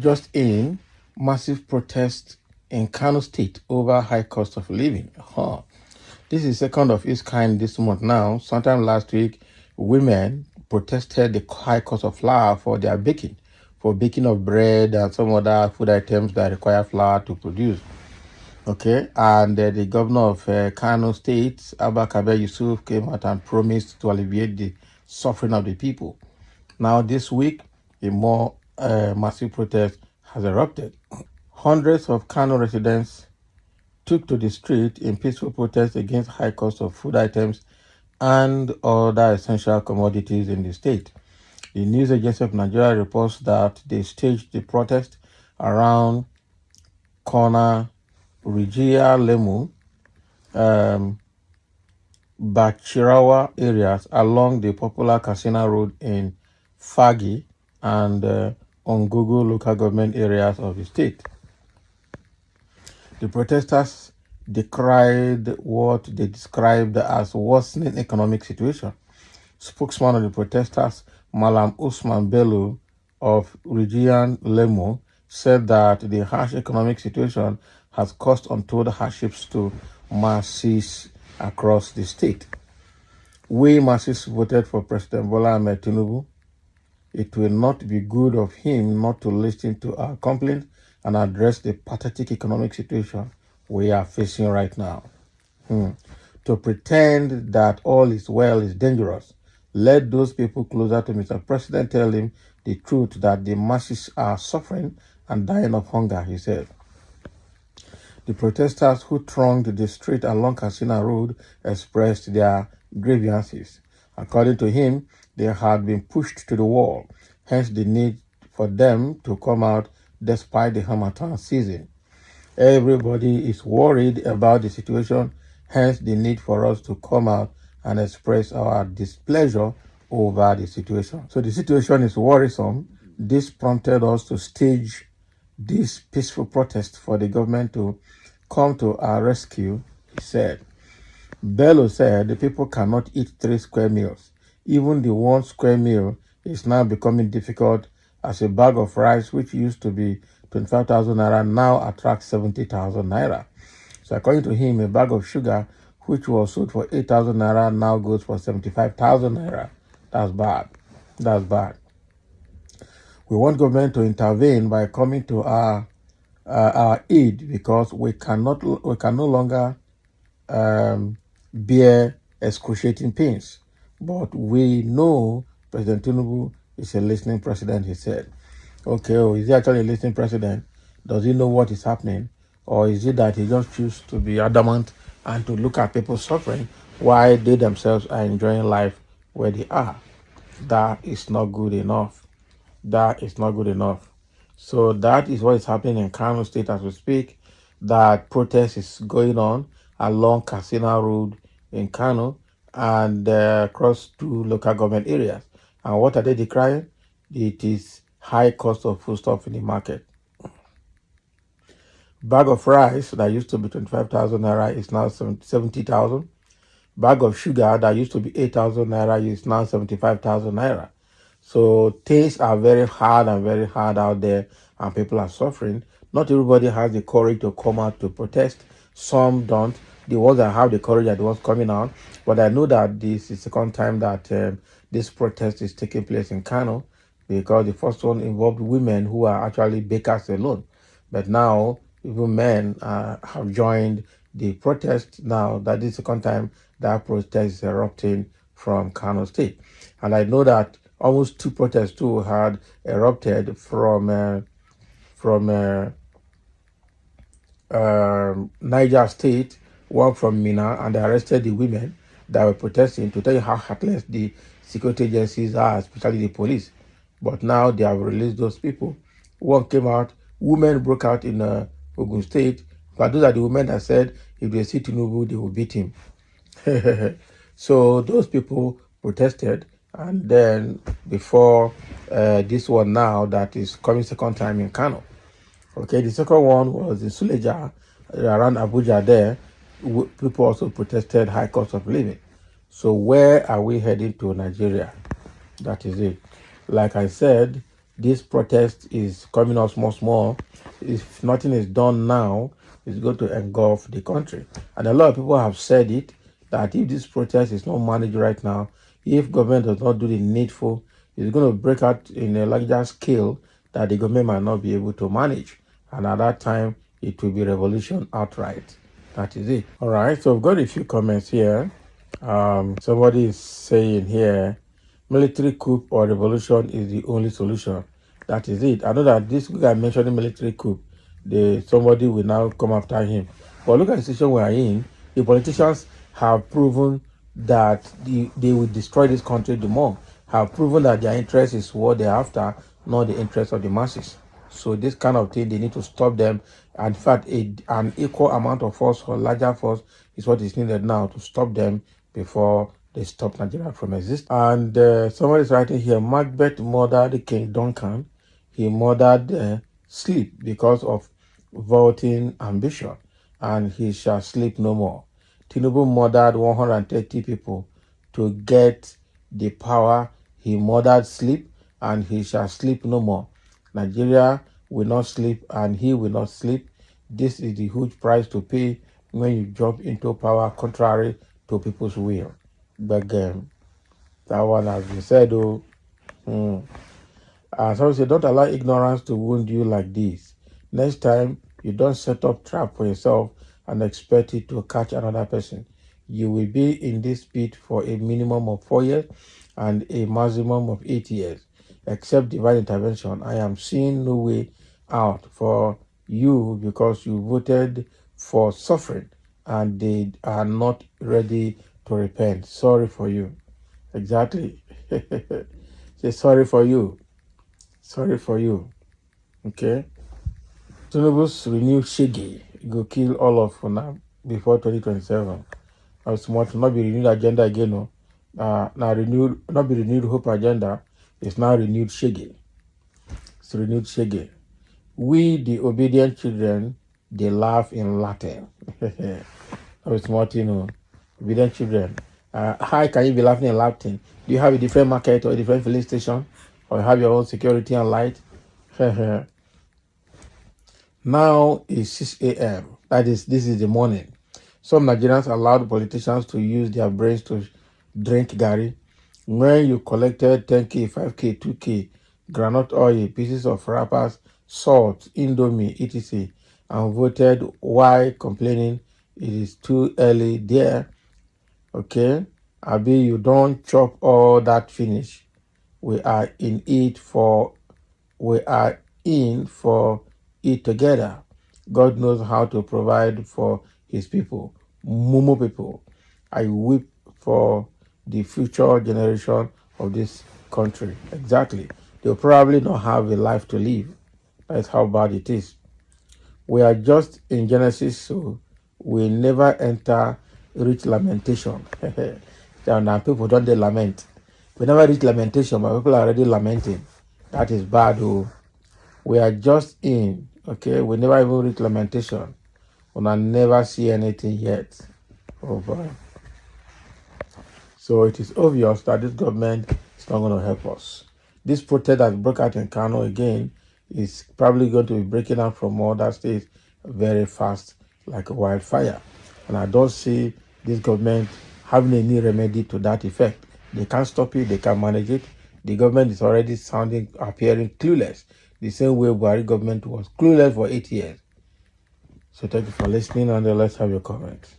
just in, massive protest in Kano State over high cost of living. This is second of its kind this month now. Sometime last week, women protested the high cost of flour for their baking, for baking of bread and some other food items that require flour to produce. Okay, and the governor of Kano State, Abba Kabir Yusuf, came out and promised to alleviate the suffering of the people. Now, this week, a more massive protest has erupted. Hundreds of Kano residents took to the street in peaceful protest against high cost of food items and other essential commodities in the state. The News Agency of Nigeria reports that they staged the protest around corner Regia Lemu, Bachirawa areas along the popular Kasina Road in Fagi and Ongogo local government areas of the state. The protesters decried what they described as worsening economic situation. Spokesman of the protesters, Malam Usman Bello of Region Lemo, said that the harsh economic situation has caused untold hardships to masses across the state. We masses voted for President Bola Ahmed Tinubu. It will not be good of him not to listen to our complaints and address the pathetic economic situation we are facing right now. To pretend that all is well is dangerous. Let those people closer to Mr. President tell him the truth that the masses are suffering and dying of hunger, he said. The protesters who thronged the street along Kasina Road expressed their grievances. According to him, they had been pushed to the wall, hence the need for them to come out despite the Harmattan season. Everybody is worried about the situation, hence the need for us to come out and express our displeasure over the situation. So the situation is worrisome. This prompted us to stage this peaceful protest for the government to come to our rescue, he said. Bello said the people cannot eat 3 square meals. Even the 1 square meal is now becoming difficult, as a bag of rice, which used to be 25,000 naira, now attracts 70,000 naira. So according to him, a bag of sugar, which was sold for 8,000 naira, now goes for 75,000 naira. That's bad. That's bad. We want government to intervene by coming to our aid, because we can no longer bear excruciating pains. But we know President Tinubu is a listening president, he said. Okay, is he actually a listening president? Does he know what is happening? Or is it that he just chooses to be adamant and to look at people suffering while they themselves are enjoying life where they are? That is not good enough. That is not good enough. So that is what is happening in Kano State as we speak. That protest is going on along Kasina Road in Kano and across 2 local government areas. And what are they decrying? It is high cost of foodstuff in the market. Bag of rice that used to be 25,000 naira is now 70,000. Bag of sugar that used to be 8,000 naira is now 75,000 naira. So things are very hard out there, and people are suffering. Not everybody has the courage to come out to protest. Some don't. The ones that have the courage are the ones coming out. But I know that this is the second time that this protest is taking place in Kano, because the first one involved women who are actually bakers alone. But now even men have joined the protest. Now that is the second time that protest is erupting from Kano State. And I know that almost 2 protests too had erupted from Niger State, one from Mina, and they arrested the women that were protesting, to tell you how heartless the security agencies are, especially the police. But now they have released those people. One came out, women broke out in Ogun State, but those are the women that said if they see Tinubu, they will beat him. So those people protested, and then before this one now that is coming second time in Kano. Okay, the second one was in Suleja, around Abuja there. People also protested high cost of living. So where are we heading to, Nigeria? That is it. Like I said, this protest is coming out small. If nothing is done now, it's going to engulf the country. And a lot of people have said it, that if this protest is not managed right now, if government does not do the needful, it's going to break out in a larger scale that the government might not be able to manage. And at that time, it will be revolution outright. That is it. All right, so we've got a few comments here. Somebody is saying here, military coup or revolution is the only solution. That is it. I know that this guy mentioned military coup, somebody will now come after him. But look at the situation we are in. The politicians have proven that they will destroy this country the more, have proven that their interest is what they're after, not the interest of the masses. So this kind of thing, they need to stop them. And in fact, an equal amount of force or larger force is what is needed now to stop them before they stop Nigeria from existing. And somebody is writing here, Macbeth murdered King Duncan. He murdered sleep because of vaulting ambition, and he shall sleep no more. Tinubu murdered 130 people to get the power. He murdered sleep, and he shall sleep no more. Nigeria will not sleep, and he will not sleep. This is the huge price to pay when you jump into power contrary to people's will. But that one has been said, oh. So say, don't allow ignorance to wound you like this. Next time, you don't set up trap for yourself and expect it to catch another person. You will be in this pit for a minimum of 4 years and a maximum of 8 years. Except divine intervention, I am seeing no way out for you because you voted for suffering and they are not ready to repent. Sorry for you. Exactly. Say sorry for you. Sorry for you. Okay. Tinubu's renewed shiggy go kill all of now before 2027. It's to not be renewed agenda again. No. Now renewed, not be renewed hope agenda. It's now renewed shiggy. It's renewed shiggy. We, the obedient children, they laugh in Latin. It's obedient children. How can you be laughing in Latin? Do you have a different market or a different filling station? Or you have your own security and light? Now is 6 a.m. This is the morning. Some Nigerians allowed politicians to use their brains to drink Gary. When you collected 10K, 5K, 2K, granite oil, pieces of wrappers, salt, indomie, etc., and voted why complaining it is too early there, okay? Abi, you don't chop all that finish. We are in it for it together. God knows how to provide for his people, Mumu people. I weep for the future generation of this country. Exactly. They'll probably not have a life to live. That's how bad it is. We are just in Genesis, so we never enter reach lamentation. Now people don't they lament. We never reach lamentation, but people are already lamenting. That is bad. Oh. We are just in, okay? We never even reach lamentation. And I never see anything yet. Over. So it is obvious that this government is not going to help us. This protest that broke out in Kano again is probably going to be breaking out from other states very fast, like a wildfire. And I don't see this government having any remedy to that effect. They can't stop it, they can't manage it. The government is already appearing clueless, the same way Buhari government was clueless for 8 years. So thank you for listening, and let's have your comments.